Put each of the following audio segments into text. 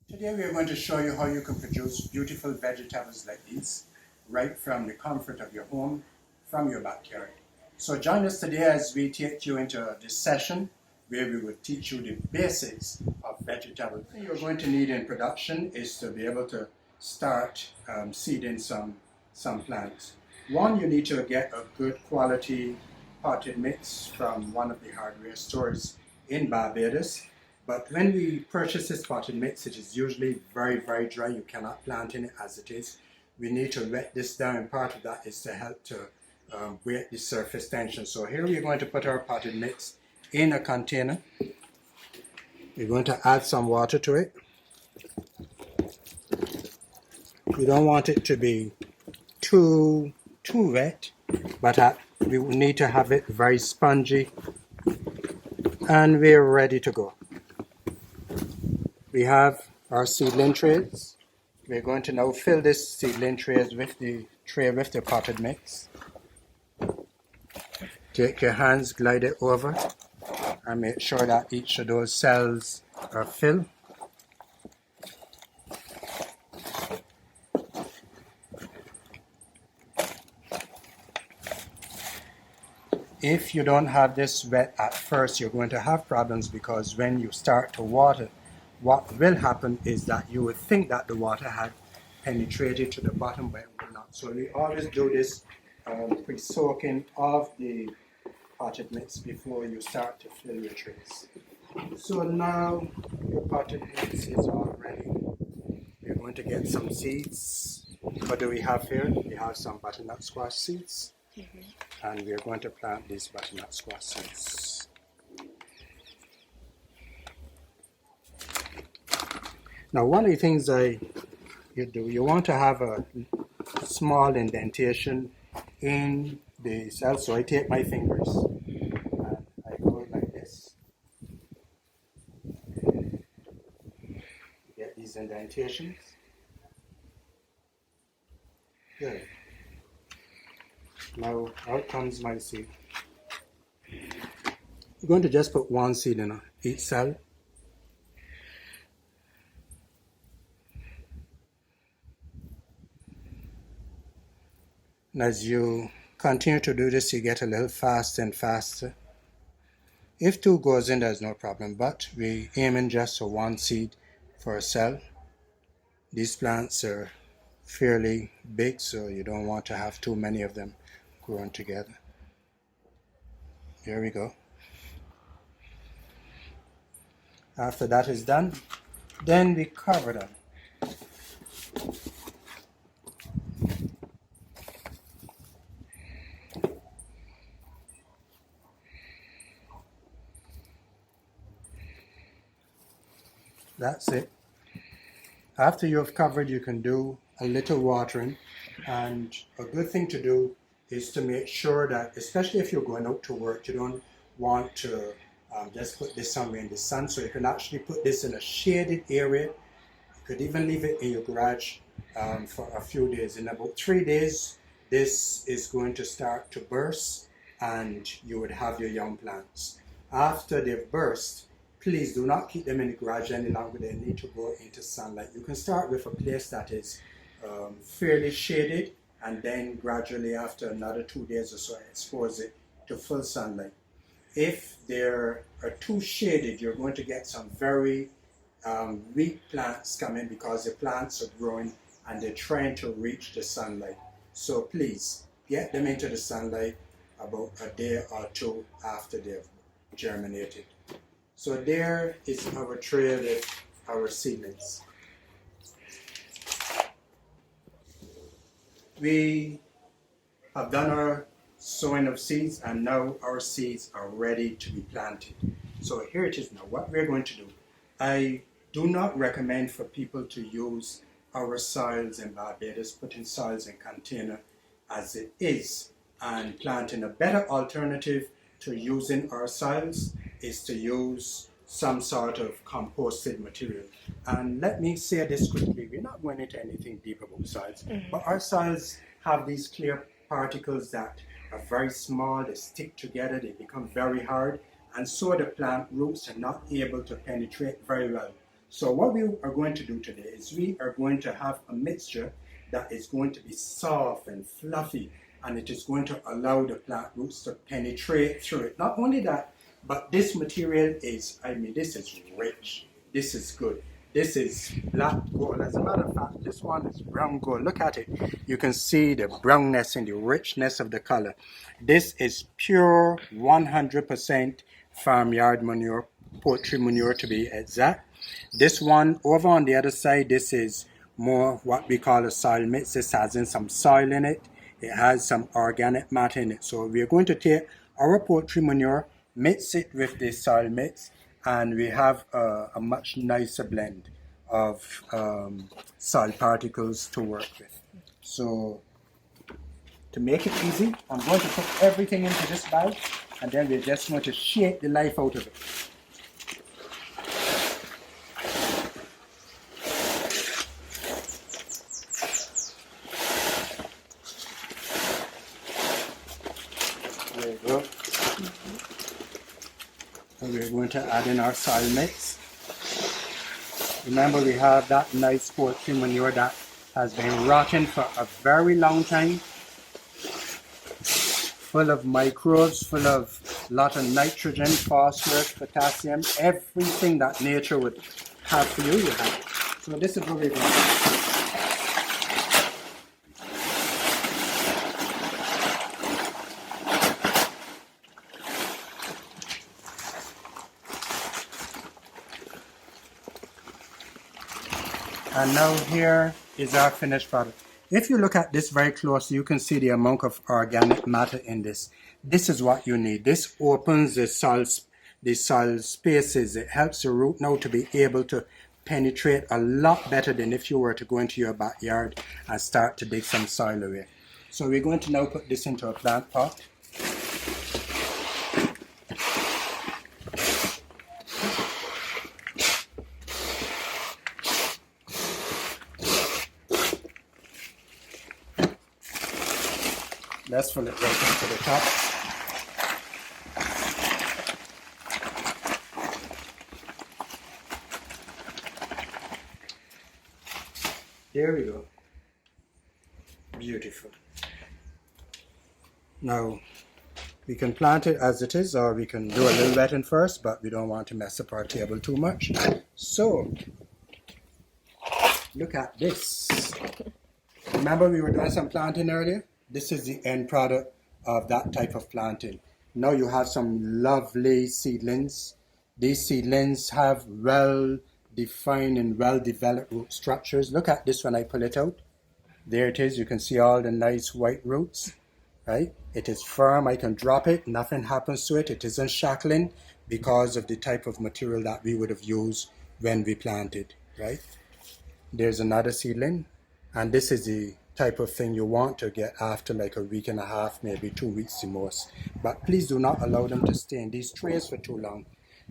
Today we are going to show you how you can produce beautiful vegetables like these right from the comfort of your home, from your backyard. So join us today as we take you into this session where we will teach you the basics of vegetable. What you're going to need in production is to be able to start seeding some plants. One, you need to get a good quality potted mix from one of the hardware stores in Barbados. But when we purchase this potted mix, it is usually very, very dry. You cannot plant in it as it is. We need to wet this down, and part of that is to help to break the surface tension. So here we're going to put our potted mix in a container. We're going to add some water to it. We don't want it to be too wet, but we need to have it very spongy, and we're ready to go. We have our seedling trays. We're going to now fill this seedling trays with the potted mix. Take your hands, glide it over, and make sure that each of those cells are filled. If you don't have this wet at first, you're going to have problems, because when you start to water, what will happen is that you would think that the water had penetrated to the bottom, but it will not. So we always do this pre-soaking of the potted mix before you start to fill your trays. So now your potted mix is all ready. We're going to get some seeds. What do we have here? We have some butternut squash seeds. And we're going to plant these butternut squash seeds. Now, one of the things you want to have a small indentation in the cell. So I take my fingers and I go like this. Get these indentations. Good. Now out comes my seed. I'm going to just put one seed in each cell. And as you continue to do this, you get a little faster and faster. If two goes in, there's no problem, but we aiming just for one seed for a cell. These plants are fairly big, so you don't want to have too many of them growing together. Here we go. After that is done, then we cover them. That's it. After you have covered, you can do a little watering, and a good thing to do is to make sure that, especially if you're going out to work, you don't want to just put this somewhere in the sun. So you can actually put this in a shaded area. You could even leave it in your garage for a few days. In about 3 days, this is going to start to burst, and you would have your young plants. After they've burst, please do not keep them in the garage any longer. They need to go into sunlight. You can start with a place that is fairly shaded, and then gradually after another 2 days or so expose it to full sunlight. If they are too shaded, you're going to get some very weak plants coming, because the plants are growing and they're trying to reach the sunlight. So please get them into the sunlight about a day or two after they've germinated. So there is our tray with our seedlings. We have done our sowing of seeds, and now our seeds are ready to be planted. So here it is now, what we're going to do. I do not recommend for people to use our soils in Barbados, putting soils in container as it is, and planting. A better alternative to using our soils is to use some sort of composted material. And let me say this quickly, we're not going into anything deep about soils, but our soils have these clear particles that are very small, they stick together, they become very hard, and so the plant roots are not able to penetrate very well. So what we are going to do today is we are going to have a mixture that is going to be soft and fluffy, and it is going to allow the plant roots to penetrate through it. Not only that, but this material is, I mean, this is rich. This is good. This is black gold. As a matter of fact, this one is brown gold. Look at it. You can see the brownness and the richness of the color. This is pure 100% farmyard manure, poultry manure to be exact. This one over on the other side, this is more what we call a soil mix. This has some soil in it. It has some organic matter in it. So we're going to take our poultry manure, mix it with the soil mix, and we have a much nicer blend of soil particles to work with. So to make it easy, I'm going to put everything into this bag, and then we're just going to shake the life out of it. There you go. And we're going to add in our soil mix. Remember, we have that nice poultry manure that has been rotting for a very long time, full of microbes, full of a lot of nitrogen, phosphorus, potassium, everything that nature would have for you, you have. So this is what we're going to do. And now here is our finished product. If you look at this very closely, you can see the amount of organic matter in this. This is what you need. This opens the soil spaces. It helps the root now to be able to penetrate a lot better than if you were to go into your backyard and start to dig some soil away. So we're going to now put this into a plant pot. Let's fill it right into the top. There we go. Beautiful. Now, we can plant it as it is, or we can do a little wetting first, but we don't want to mess up our table too much. So, look at this. Remember we were doing some planting earlier? This is the end product of that type of planting. Now you have some lovely seedlings. These seedlings have well-defined and well-developed root structures. Look at this when I pull it out. There it is. You can see all the nice white roots, right? It is firm. I can drop it. Nothing happens to it. It isn't shackling because of the type of material that we would have used when we planted, right? There's another seedling. And this is the type of thing you want to get after like a week and a half, maybe 2 weeks the most. But please do not allow them to stay in these trays for too long,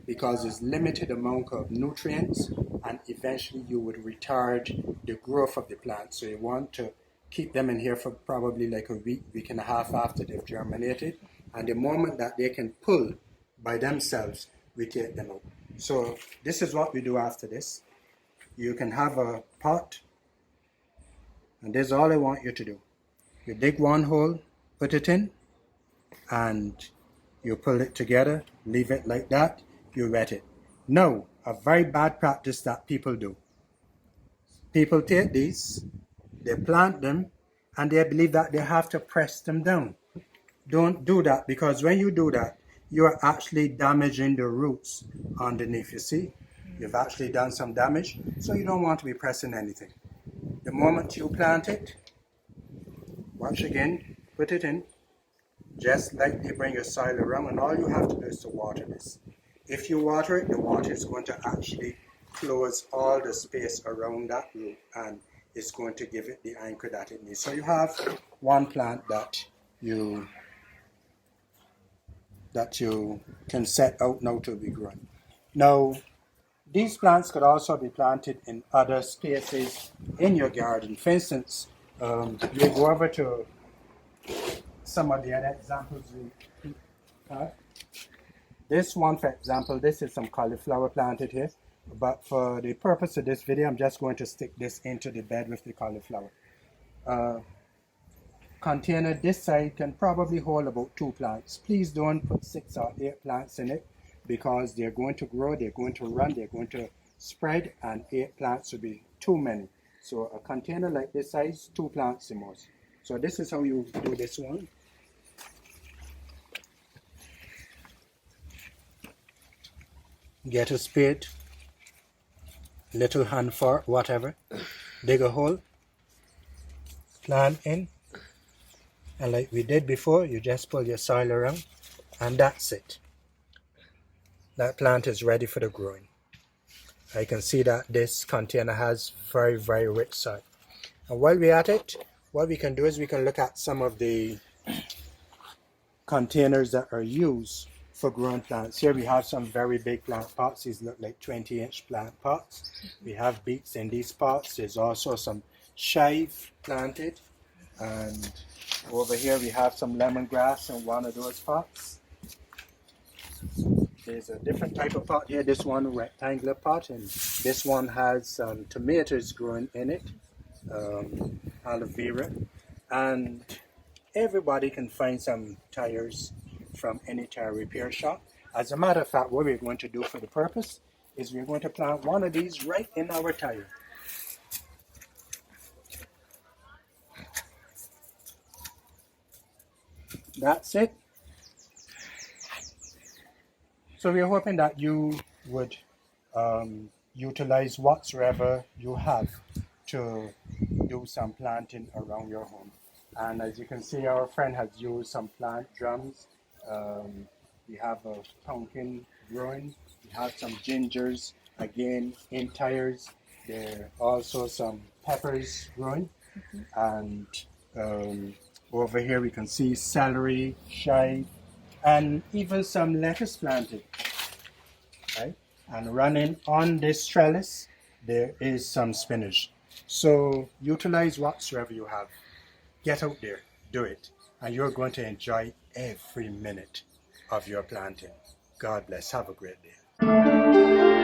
because there's limited amount of nutrients and eventually you would retard the growth of the plant. So you want to keep them in here for probably like a week and a half after they've germinated. And the moment that they can pull by themselves, we take them out. So this is what we do after this. You can have a pot, and this is all I want you to do. You dig one hole, put it in, and you pull it together, leave it like that, you wet it. Now, a very bad practice that people do. People take these, they plant them, and they believe that they have to press them down. Don't do that, because when you do that, you are actually damaging the roots underneath, you see? You've actually done some damage, so you don't want to be pressing anything. The moment you plant it, watch again, put it in, just lightly bring your soil around, and all you have to do is to water this. If you water it, the water is going to actually close all the space around that root, and it's going to give it the anchor that it needs. So you have one plant that you can set out now to be grown. Now, these plants could also be planted in other spaces in your garden. For instance, we'll go over to some of the other examples we have. This one, for example, this is some cauliflower planted here. but for the purpose of this video, I'm just going to stick this into the bed with the cauliflower. Container this side can probably hold about 2 plants. Please don't put 6 or 8 plants in it, because they're going to grow, they're going to run, they're going to spread, and 8 plants would be too many. So a container like this size, 2 plants the most. So this is how you do this one. Get a spade, little hand fork, whatever, dig a hole, plant in, and like we did before, you just pull your soil around, and that's it. That plant is ready for the growing. I can see that this container has very, very rich soil. And while we're at it, what we can do is we can look at some of the containers that are used for growing plants. Here we have some very big plant pots. These look like 20-inch plant pots. We have beets in these pots. There's also some chive planted. And over here we have some lemongrass in one of those pots. There's a different type of pot here. This one, rectangular pot, and this one has tomatoes growing in it, aloe vera, and everybody can find some tires from any tire repair shop. As a matter of fact, what we're going to do for the purpose is we're going to plant one of these right in our tire. That's it. So we're hoping that you would utilize whatsoever you have to do some planting around your home. And as you can see, our friend has used some plant drums. We have a pumpkin growing. We have some gingers, again, in tires. There are also some peppers growing. And over here we can see celery, chive, and even some lettuce planted, right? And running on this trellis, there is some spinach. So utilize whatsoever you have. Get out there, do it, and you're going to enjoy every minute of your planting. God bless. Have a great day.